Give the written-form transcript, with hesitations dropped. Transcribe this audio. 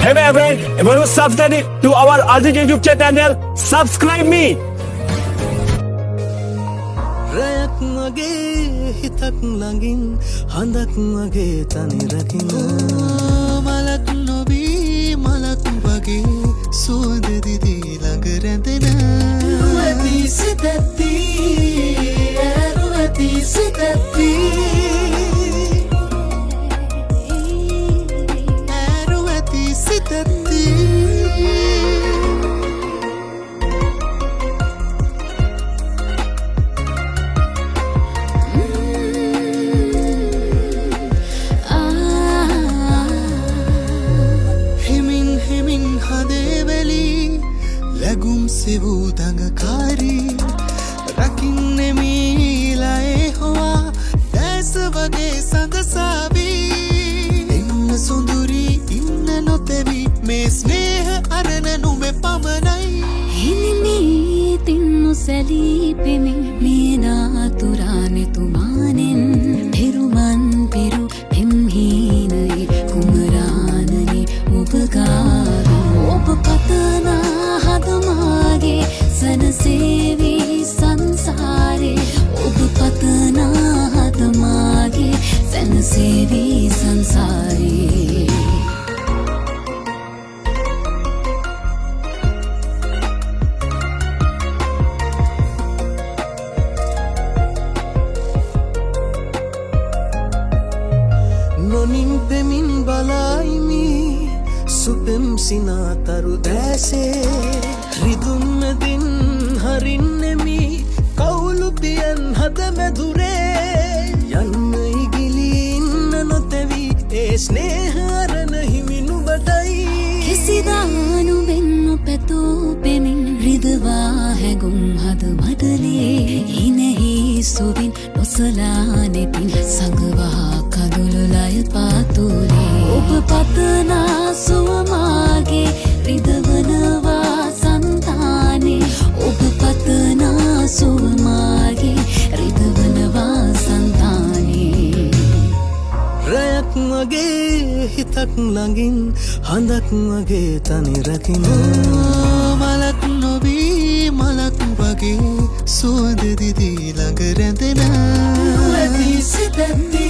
Hey my friend, if you want to subscribe to our Ajit YouTube channel, subscribe me. රැයක් වගේ හිතක් ළඟින් හඳක් වගේ තනි රකින්න මලක් නොවී මලක් වගේ සුවඳ දිදී ළඟ රැඳෙන රුවති සිතති රුවති සිතති රුවති සිතති සිවූ දඟකාරී රකින්නේ මීලයේ හොවා දැස වගේ සඳසාවී ඉන්න සුඳුරී ඉන්න නොතෙවි මේ ස්නේහ අරණ නුඹේ පමණයි හිමිනී තින්නු සැලී පෙමින් මීනාතුරානෙ තුමානෙන් පෙරුමන් පිරු පෙම්හීනයි කුමරානනි ඔබගාරු ඔබ පතනා හදමාගේ සනසේවී සංසාරේ ඔබ පතනා හදමාගේ සනසේවී සංසාරේ නොනින් පෙමින් බලායිමි සුපෙම් සිනාතරු දැසේ රිදුම්මදින් හරින්නෙමි කවුලු පියන් හද මැදුරේ යන්න ඉගිලි ඉන්න නොතැවි ඒ ස්නේහ අරණ හිමි නුඹටයි කිසිදානු වෙන්නු පැතූ පෙමින් රිදවා හැගුම් හද මඩලේ හිනෙහි සුවින් නොසලා නෙතින් සඟවා කඳුළු ලය පාතුලේ ඔබ පතනා සුවමාගේ රිදවනවා සංතානේ ඔබ පතනා සුවමාගේ රිදවනවා සංතානේ රැයක් වගේ හිතක් ළඟින් හඳක් වගේ තනි රකින්න මලක් නොවී මලක් වගේ සුවඳ දිදී ළඟ රැඳෙන රුවති සිතති